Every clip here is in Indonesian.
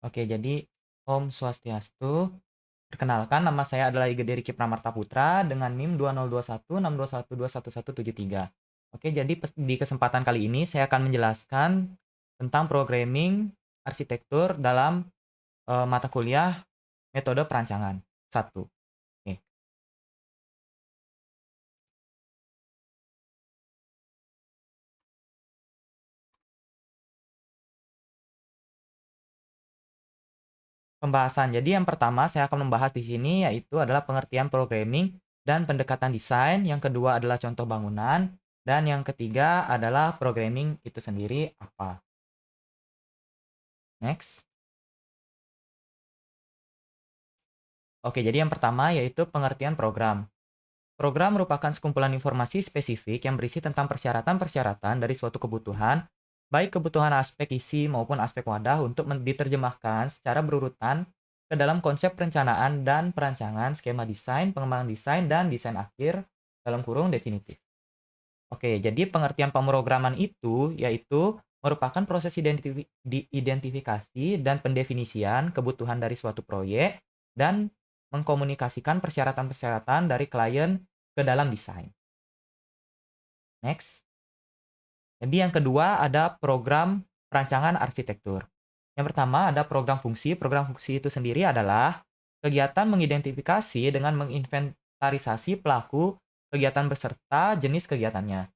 Oke, jadi Om Swastiastu. Perkenalkan, nama saya adalah Igede Riki Pramarta Putra dengan NIM 202162121173. Oke, jadi di kesempatan kali ini saya akan menjelaskan tentang programming arsitektur dalam mata kuliah metode perancangan. Satu. Oke. Pembahasan. Jadi yang pertama saya akan membahas di sini yaitu adalah pengertian programming dan pendekatan desain. Yang kedua adalah contoh bangunan. Dan yang ketiga adalah programming itu sendiri apa. Next. Oke, jadi yang pertama yaitu pengertian program. Program merupakan sekumpulan informasi spesifik yang berisi tentang persyaratan-persyaratan dari suatu kebutuhan, baik kebutuhan aspek isi maupun aspek wadah untuk diterjemahkan secara berurutan ke dalam konsep perencanaan dan perancangan, skema desain, pengembangan desain, dan desain akhir dalam kurung definitif. Oke, jadi pengertian pemrograman itu yaitu merupakan proses identifikasi dan pendefinisian kebutuhan dari suatu proyek dan mengkomunikasikan persyaratan-persyaratan dari klien ke dalam desain. Next. Jadi yang kedua ada program perancangan arsitektur. Yang pertama ada program fungsi. Program fungsi itu sendiri adalah kegiatan mengidentifikasi dengan menginventarisasi pelaku kegiatan beserta jenis kegiatannya.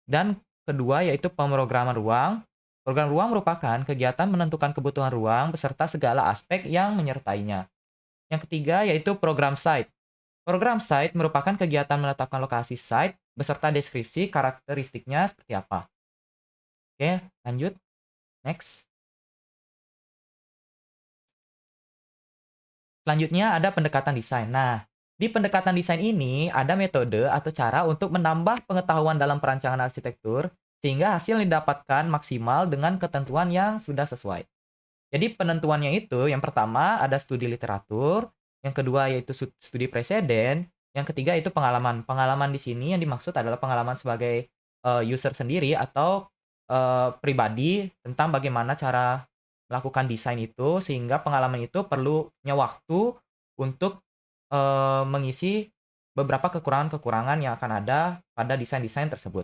Dan kedua yaitu pemrograman ruang. Program ruang merupakan kegiatan menentukan kebutuhan ruang beserta segala aspek yang menyertainya. Yang ketiga yaitu program site. Program site merupakan kegiatan menetapkan lokasi site beserta deskripsi karakteristiknya seperti apa. Oke, lanjut. Next. Selanjutnya ada pendekatan desain. Nah, di pendekatan desain ini ada metode atau cara untuk menambah pengetahuan dalam perancangan arsitektur sehingga hasil yang didapatkan maksimal dengan ketentuan yang sudah sesuai. Jadi penentuannya itu yang pertama ada studi literatur, yang kedua yaitu studi preseden, yang ketiga itu pengalaman. Pengalaman di sini yang dimaksud adalah pengalaman sebagai user sendiri atau pribadi tentang bagaimana cara melakukan desain itu sehingga pengalaman itu perlunya waktu untuk mengisi beberapa kekurangan-kekurangan yang akan ada pada desain-desain tersebut.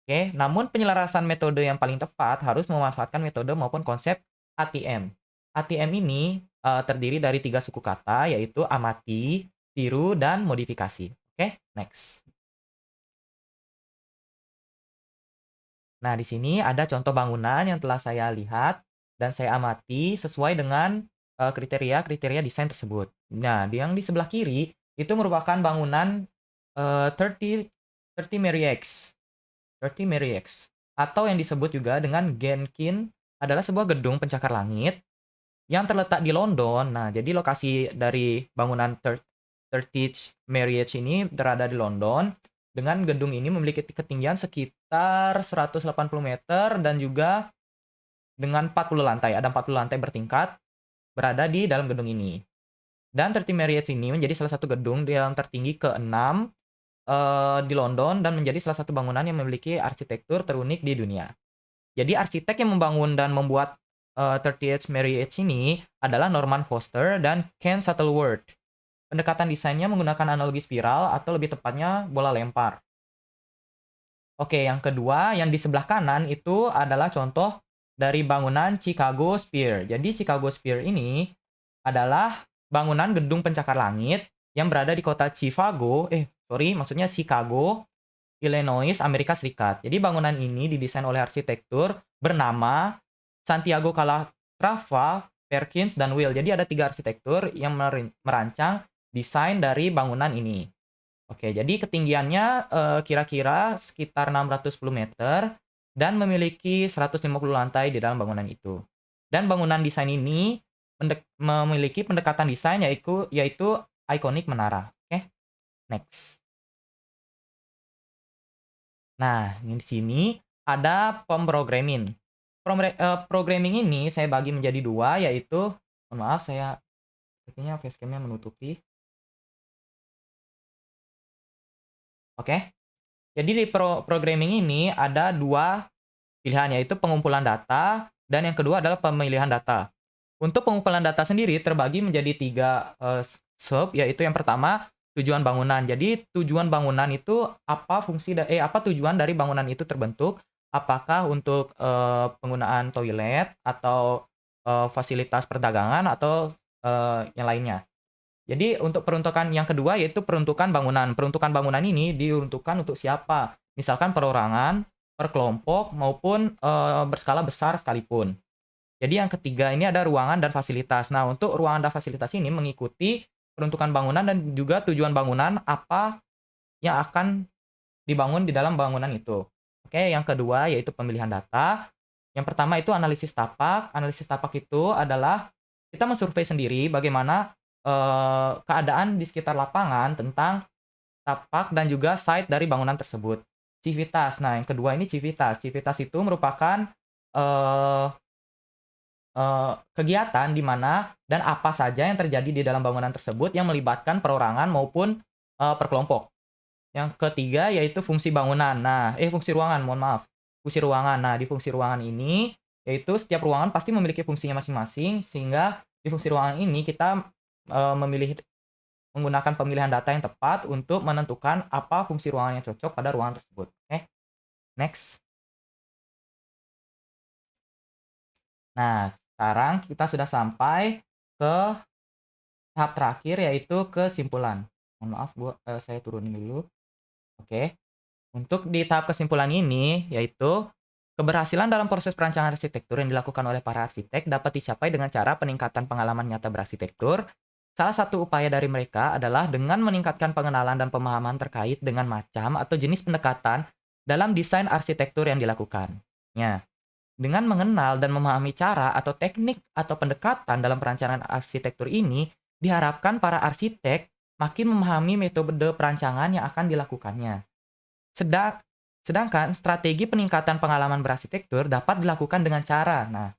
Oke, namun penyelarasan metode yang paling tepat harus memanfaatkan metode maupun konsep ATM. ATM ini terdiri dari 3 suku kata yaitu amati, tiru, dan modifikasi. Oke, next. Nah, di sini ada contoh bangunan yang telah saya lihat dan saya amati sesuai dengan kriteria-kriteria desain tersebut. Nah, yang di sebelah kiri itu merupakan bangunan 30 Merriax. 30 Merriax. Atau yang disebut juga dengan Genkin adalah sebuah gedung pencakar langit yang terletak di London. Nah, jadi lokasi dari bangunan 30 Marriott ini berada di London dengan gedung ini memiliki ketinggian sekitar 180 meter dan juga dengan 40 lantai. Ada 40 lantai bertingkat berada di dalam gedung ini. Dan 30 Marriott ini menjadi salah satu gedung yang tertinggi ke-6 di London dan menjadi salah satu bangunan yang memiliki arsitektur terunik di dunia. Jadi arsitek yang membangun dan membuat 30H Marriott ini adalah Norman Foster dan Ken Shuttleworth. Pendekatan desainnya menggunakan analogi spiral atau lebih tepatnya bola lempar. Oke, yang kedua yang di sebelah kanan itu adalah contoh dari bangunan Chicago Spire. Jadi Chicago Spire ini adalah bangunan gedung pencakar langit yang berada di kota maksudnya Chicago, Illinois, Amerika Serikat. Jadi bangunan ini didesain oleh arsitektur bernama Santiago Calatrava, Perkins, dan Will. Jadi ada 3 arsitektur yang merancang desain dari bangunan ini. Oke, jadi ketinggiannya kira-kira sekitar 610 meter dan memiliki 150 lantai di dalam bangunan itu. Dan bangunan desain ini memiliki pendekatan desain yaitu ikonik menara. Oke, next. Nah, di sini ada pemrogramming. Programming ini saya bagi menjadi 2 yaitu mohon maaf saya sepertinya facecam-nya menutupi. Oke. Jadi di programming ini ada 2 pilihan yaitu pengumpulan data dan yang kedua adalah pemilihan data. Untuk pengumpulan data sendiri terbagi menjadi 3 sub, yaitu yang pertama, tujuan bangunan. Jadi tujuan bangunan itu apa tujuan dari bangunan itu terbentuk, apakah untuk, penggunaan toilet atau, fasilitas perdagangan atau, yang lainnya. Jadi untuk peruntukan yang kedua yaitu peruntukan bangunan. Peruntukan bangunan ini diuntukkan untuk siapa? Misalkan perorangan, per kelompok, maupun, berskala besar sekalipun. Jadi yang ketiga ini ada ruangan dan fasilitas. Nah, untuk ruangan dan fasilitas ini mengikuti peruntukan bangunan dan juga tujuan bangunan apa yang akan dibangun di dalam bangunan itu. Oke, yang kedua yaitu pemilihan data. Yang pertama itu analisis tapak. Analisis tapak itu adalah kita mensurvei sendiri bagaimana keadaan di sekitar lapangan tentang tapak dan juga site dari bangunan tersebut. Civitas. Nah, yang kedua ini civitas. Civitas itu merupakan eh, kegiatan di mana dan apa saja yang terjadi di dalam bangunan tersebut yang melibatkan perorangan maupun, per kelompok. Yang ketiga yaitu fungsi bangunan. Nah, fungsi ruangan, mohon maaf. Fungsi ruangan. Nah, di fungsi ruangan ini, yaitu setiap ruangan pasti memiliki fungsinya masing-masing, sehingga di fungsi ruangan ini kita, menggunakan pemilihan data yang tepat untuk menentukan apa fungsi ruangan yang cocok pada ruangan tersebut. Oke, next. Nah, sekarang kita sudah sampai ke tahap terakhir yaitu kesimpulan. Mohon maaf saya turunin dulu. Oke. Untuk di tahap kesimpulan ini yaitu keberhasilan dalam proses perancangan arsitektur yang dilakukan oleh para arsitek dapat dicapai dengan cara peningkatan pengalaman nyata berarsitektur. Salah satu upaya dari mereka adalah dengan meningkatkan pengenalan dan pemahaman terkait dengan macam atau jenis pendekatan dalam desain arsitektur yang dilakukan. Ya. Dengan mengenal dan memahami cara atau teknik atau pendekatan dalam perancangan arsitektur ini, diharapkan para arsitek makin memahami metode perancangan yang akan dilakukannya. Sedangkan strategi peningkatan pengalaman berarsitektur dapat dilakukan dengan cara, nah,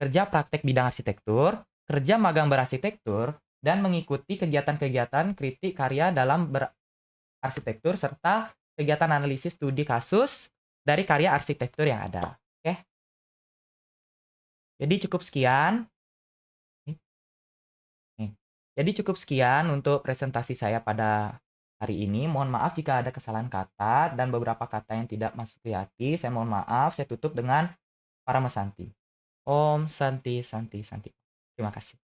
kerja praktek bidang arsitektur, kerja magang berarsitektur, dan mengikuti kegiatan-kegiatan kritik karya dalam berarsitektur serta kegiatan analisis studi kasus dari karya arsitektur yang ada. Oke, jadi cukup sekian. Nih, jadi cukup sekian untuk presentasi saya pada hari ini. Mohon maaf jika ada kesalahan kata dan beberapa kata yang tidak masuk di hati. Saya mohon maaf. Saya tutup dengan Paramasanti. Om Santi Santi Santi. Terima kasih.